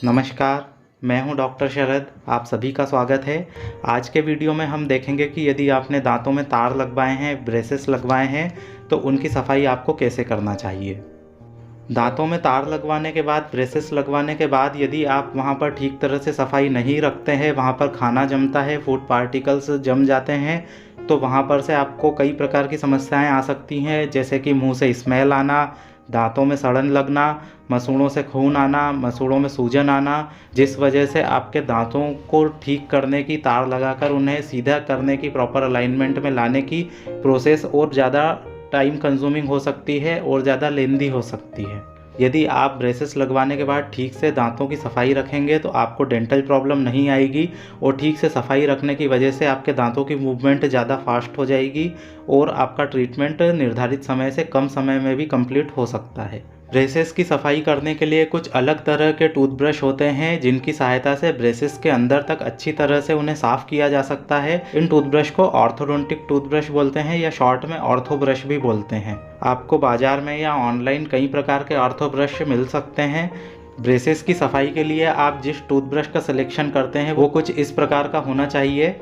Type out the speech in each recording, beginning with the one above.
नमस्कार, मैं हूं डॉक्टर शरद। आप सभी का स्वागत है। आज के वीडियो में हम देखेंगे कि यदि आपने दांतों में तार लगवाए हैं, ब्रेसेस लगवाए हैं, तो उनकी सफाई आपको कैसे करना चाहिए। दांतों में तार लगवाने के बाद, ब्रेसेस लगवाने के बाद यदि आप वहां पर ठीक तरह से सफाई नहीं रखते हैं, वहां पर खाना जमता है, फूड पार्टिकल्स जम जाते हैं, तो वहां पर से आपको कई प्रकार की समस्याएं आ सकती हैं, जैसे कि मुंह से स्मेल आना, दांतों में सड़न लगना, मसूड़ों से खून आना, मसूड़ों में सूजन आना, जिस वजह से आपके दांतों को ठीक करने की, तार लगाकर उन्हें सीधा करने की, प्रॉपर अलाइनमेंट में लाने की प्रोसेस और ज़्यादा टाइम कंज्यूमिंग हो सकती है और ज़्यादा लेंदी हो सकती है। यदि आप ब्रेसेस लगवाने के बाद ठीक से दांतों की सफाई रखेंगे तो आपको डेंटल प्रॉब्लम नहीं आएगी और ठीक से सफाई रखने की वजह से आपके दांतों की मूवमेंट ज़्यादा फास्ट हो जाएगी और आपका ट्रीटमेंट निर्धारित समय से कम समय में भी कंप्लीट हो सकता है। ब्रेसेस की सफाई करने के लिए कुछ अलग तरह के टूथब्रश होते हैं जिनकी सहायता से ब्रेसेस के अंदर तक अच्छी तरह से उन्हें साफ किया जा सकता है। इन टूथब्रश को ऑर्थोडोंटिक टूथब्रश बोलते हैं या शॉर्ट में ऑर्थो ब्रश भी बोलते हैं। आपको बाजार में या ऑनलाइन कई प्रकार के ऑर्थो ब्रश मिल सकते हैं। ब्रेसेस की सफाई के लिए आप जिस टूथब्रश का सिलेक्शन करते हैं वो कुछ इस प्रकार का होना चाहिए,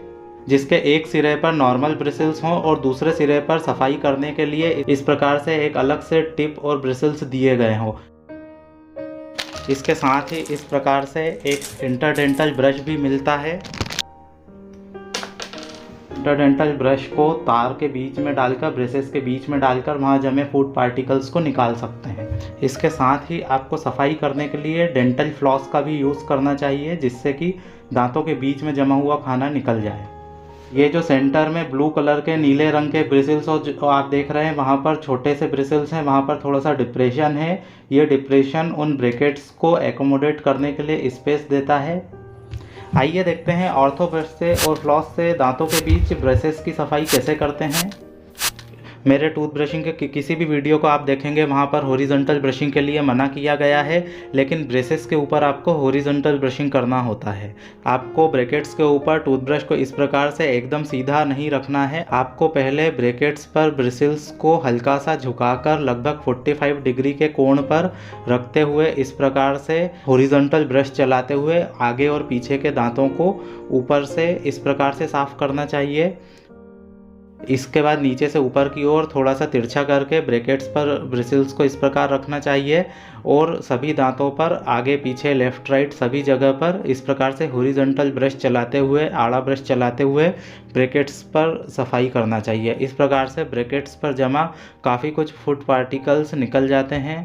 जिसके एक सिरे पर नॉर्मल ब्रिसल्स हों और दूसरे सिरे पर सफाई करने के लिए इस प्रकार से एक अलग से टिप और ब्रिसल्स दिए गए हों। इसके साथ ही इस प्रकार से एक इंटरडेंटल ब्रश भी मिलता है। इंटरडेंटल ब्रश को तार के बीच में डालकर, ब्रेसेस के बीच में डालकर वहाँ जमे फूड पार्टिकल्स को निकाल सकते हैं। इसके साथ ही आपको सफाई करने के लिए डेंटल फ्लॉस का भी यूज़ करना चाहिए, जिससे कि दांतों के बीच में जमा हुआ खाना निकल जाए। ये जो सेंटर में ब्लू कलर के नीले रंग के ब्रिसल्स और जो आप देख रहे हैं वहाँ पर छोटे से ब्रिसल्स हैं, वहाँ पर थोड़ा सा डिप्रेशन है। ये डिप्रेशन उन ब्रैकेट्स को एकोमोडेट करने के लिए स्पेस देता है। आइए देखते हैं ऑर्थो ब्रश से और फ्लॉस से दांतों के बीच ब्रशेस की सफाई कैसे करते हैं। मेरे टूथ ब्रशिंग के किसी भी वीडियो को आप देखेंगे वहाँ पर हॉरिजॉन्टल ब्रशिंग के लिए मना किया गया है, लेकिन ब्रेसेस के ऊपर आपको हॉरिजॉन्टल ब्रशिंग करना होता है। आपको ब्रैकेट्स के ऊपर टूथब्रश को इस प्रकार से एकदम सीधा नहीं रखना है। आपको पहले ब्रैकेट्स पर ब्रिसल्स को हल्का सा झुकाकर लगभग 45 डिग्री के कोण पर रखते हुए इस प्रकार से हॉरिजॉन्टल ब्रश चलाते हुए आगे और पीछे के दांतों को ऊपर से इस प्रकार से साफ करना चाहिए। इसके बाद नीचे से ऊपर की ओर थोड़ा सा तिरछा करके ब्रैकेट्स पर ब्रिसल्स को इस प्रकार रखना चाहिए और सभी दांतों पर आगे पीछे लेफ्ट राइट सभी जगह पर इस प्रकार से हॉरिजॉन्टल ब्रश चलाते हुए, आड़ा ब्रश चलाते हुए ब्रैकेट्स पर सफाई करना चाहिए। इस प्रकार से ब्रैकेट्स पर जमा काफ़ी कुछ फूड पार्टिकल्स निकल जाते हैं।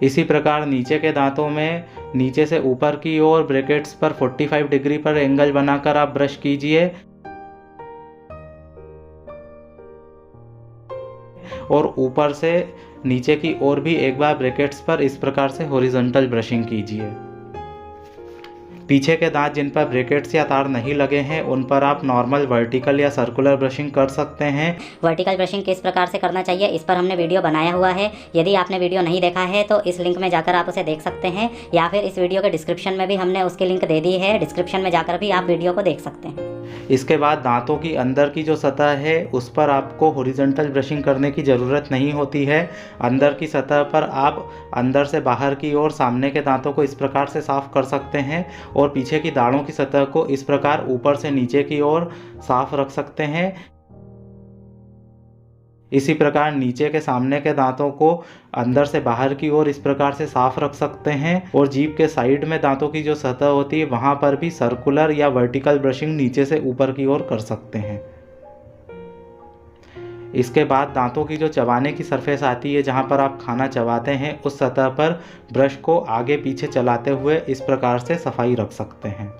इसी प्रकार नीचे के दांतों में नीचे से ऊपर की ओर ब्रैकेट्स पर 45 डिग्री पर एंगल बनाकर आप ब्रश कीजिए और ऊपर से नीचे की ओर भी एक बार ब्रैकेट्स पर इस प्रकार से हॉरिजॉन्टल ब्रशिंग कीजिए। पीछे के दांत जिन पर ब्रैकेट्स या तार नहीं लगे हैं उन पर आप नॉर्मल वर्टिकल या सर्कुलर ब्रशिंग कर सकते हैं। वर्टिकल ब्रशिंग किस प्रकार से करना चाहिए इस पर हमने वीडियो बनाया हुआ है। यदि आपने वीडियो नहीं देखा है तो इस लिंक में जाकर आप उसे देख सकते हैं, या फिर इस वीडियो के डिस्क्रिप्शन में भी हमने उसकी लिंक दे दी है। डिस्क्रिप्शन में जाकर भी आप वीडियो को देख सकते हैं। इसके बाद दांतों की अंदर की जो सतह है उस पर आपको हॉरिजॉन्टल ब्रशिंग करने की ज़रूरत नहीं होती है। अंदर की सतह पर आप अंदर से बाहर की ओर सामने के दांतों को इस प्रकार से साफ कर सकते हैं और पीछे की दाढ़ों की सतह को इस प्रकार ऊपर से नीचे की ओर साफ रख सकते हैं। इसी प्रकार नीचे के सामने के दांतों को अंदर से बाहर की ओर इस प्रकार से साफ रख सकते हैं और जीभ के साइड में दांतों की जो सतह होती है वहां पर भी सर्कुलर या वर्टिकल ब्रशिंग नीचे से ऊपर की ओर कर सकते हैं। इसके बाद दांतों की जो चबाने की सरफेस आती है, जहां पर आप खाना चबाते हैं, उस सतह पर ब्रश को आगे पीछे चलाते हुए इस प्रकार से सफाई रख सकते हैं।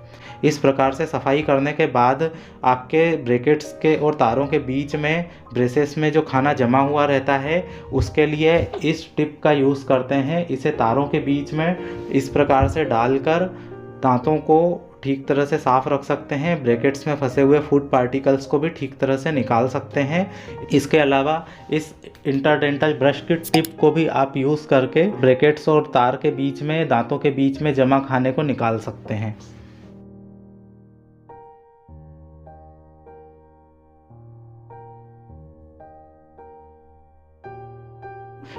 इस प्रकार से सफाई करने के बाद आपके ब्रैकेट्स के और तारों के बीच में ब्रेसेस में जो खाना जमा हुआ रहता है उसके लिए इस टिप का यूज़ करते हैं। इसे तारों के बीच में इस प्रकार से डालकर दांतों को ठीक तरह से साफ रख सकते हैं। ब्रैकेट्स में फंसे हुए फूड पार्टिकल्स को भी ठीक तरह से निकाल सकते हैं। इसके अलावा इस इंटरडेंटल ब्रश की टिप को भी आप यूज़ करके ब्रैकेट्स और तार के बीच में, दांतों के बीच में जमा खाने को निकाल सकते हैं।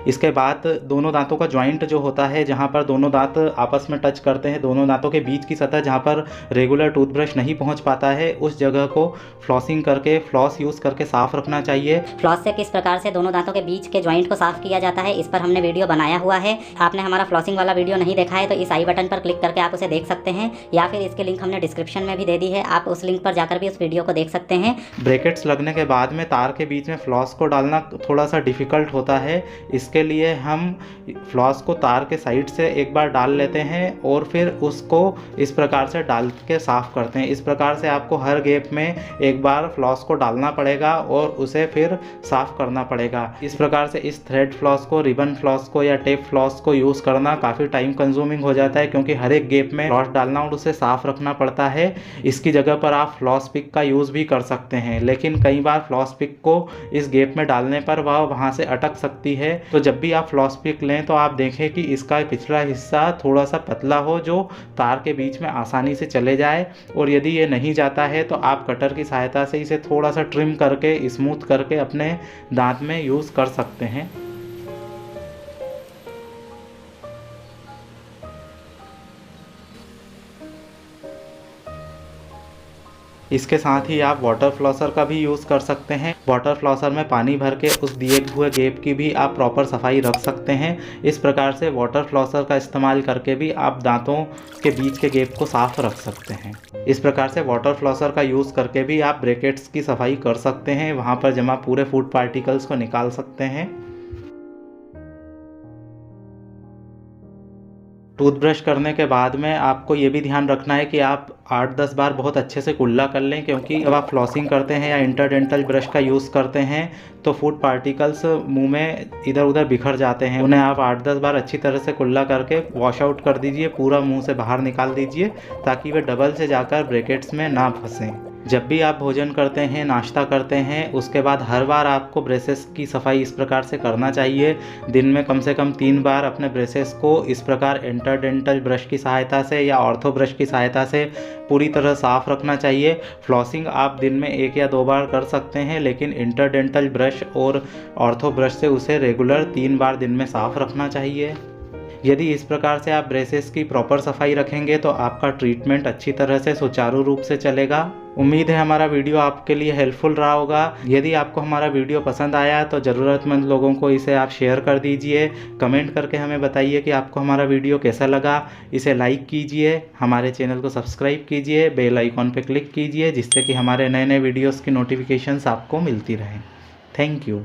इसके बाद दोनों दांतों का जॉइंट जो होता है, जहाँ पर दोनों दांत आपस में टच करते हैं, दोनों दांतों के बीच की सतह जहाँ पर रेगुलर टूथब्रश नहीं पहुँच पाता है, उस जगह को फ्लॉसिंग करके, फ्लॉस यूज़ करके साफ़ रखना चाहिए। फ्लॉस से किस प्रकार से दोनों दांतों के बीच के जॉइंट को साफ किया जाता है, इस पर हमने वीडियो बनाया हुआ है। आपने हमारा फ्लॉसिंग वाला वीडियो नहीं देखा है तो इस आई बटन पर क्लिक करके आप उसे देख सकते हैं, या फिर इसकी लिंक हमने डिस्क्रिप्शन में भी दे दी है, आप उस लिंक पर जाकर भी उस वीडियो को देख सकते हैं। ब्रैकेट्स लगने के बाद में तार के बीच में फ्लॉस को डालना थोड़ा सा डिफ़िकल्ट होता है। इसके लिए हम फ्लॉस को तार के साइड से एक बार डाल लेते हैं और फिर उसको इस प्रकार से डाल के साफ़ करते हैं। इस प्रकार से आपको हर गैप में एक बार फ्लॉस को डालना पड़ेगा और उसे फिर साफ़ करना पड़ेगा। इस प्रकार से इस थ्रेड फ्लॉस को, रिबन फ्लॉस को या टेप फ्लॉस को यूज़ करना काफ़ी टाइम कंज्यूमिंग हो जाता है, क्योंकि हर एक गैप में फ्लॉस डालना और उसे साफ़ रखना पड़ता है। इसकी जगह पर आप फ्लॉस पिक का यूज़ भी कर सकते हैं, लेकिन कई बार फ्लॉस पिक को इस गैप में डालने पर वह वहाँ से अटक सकती है। तो जब भी आप फ्लॉस पिक लें तो आप देखें कि इसका पिछला हिस्सा थोड़ा सा पतला हो, जो तार के बीच में आसानी से चले जाए। और यदि ये नहीं जाता है तो आप कटर की सहायता से इसे थोड़ा सा ट्रिम करके, स्मूथ करके अपने दांत में यूज़ कर सकते हैं। इसके साथ ही आप वाटर फ्लॉसर का भी यूज़ कर सकते हैं। वाटर फ्लॉसर में पानी भर के उस दिए हुए गैप की भी आप प्रॉपर सफाई रख सकते हैं। इस प्रकार से वाटर फ्लॉसर का इस्तेमाल करके भी आप दांतों के बीच के गैप को साफ रख सकते हैं। इस प्रकार से वाटर फ्लॉसर का यूज़ करके भी आप ब्रैकेट्स की सफाई कर सकते हैं, वहाँ पर जमा पूरे फूड पार्टिकल्स को निकाल सकते हैं। टूथब्रश करने के बाद में आपको ये भी ध्यान रखना है कि आप 8-10 बार बहुत अच्छे से कुल्ला कर लें, क्योंकि जब आप फ्लॉसिंग करते हैं या इंटरडेंटल ब्रश का यूज़ करते हैं तो फूड पार्टिकल्स मुंह में इधर उधर बिखर जाते हैं। उन्हें आप 8-10 बार अच्छी तरह से कुल्ला करके वॉश आउट कर दीजिए, पूरा मुंह से बाहर निकाल दीजिए, ताकि वे डबल से जाकर ब्रैकेट्स में ना फंसें। जब भी आप भोजन करते हैं, नाश्ता करते हैं, उसके बाद हर बार आपको ब्रेसेस की सफाई इस प्रकार से करना चाहिए। दिन में कम से कम 3 बार अपने ब्रेसेस को इस प्रकार इंटरडेंटल ब्रश की सहायता से या ऑर्थो ब्रश की सहायता से पूरी तरह साफ़ रखना चाहिए। फ्लॉसिंग आप दिन में 1 या 2 बार कर सकते हैं, लेकिन इंटरडेंटल ब्रश और ऑर्थो ब्रश से उसे रेगुलर 3 बार दिन में साफ़ रखना चाहिए। यदि इस प्रकार से आप ब्रेसेस की प्रॉपर सफाई रखेंगे तो आपका ट्रीटमेंट अच्छी तरह से सुचारू रूप से चलेगा। उम्मीद है हमारा वीडियो आपके लिए हेल्पफुल रहा होगा। यदि आपको हमारा वीडियो पसंद आया तो ज़रूरतमंद लोगों को इसे आप शेयर कर दीजिए। कमेंट करके हमें बताइए कि आपको हमारा वीडियो कैसा लगा। इसे लाइक कीजिए, हमारे चैनल को सब्सक्राइब कीजिए, बेल आइकॉन पर क्लिक कीजिए, जिससे कि हमारे नए नए वीडियोज़ की नोटिफिकेशंस आपको मिलती रहें। Thank you.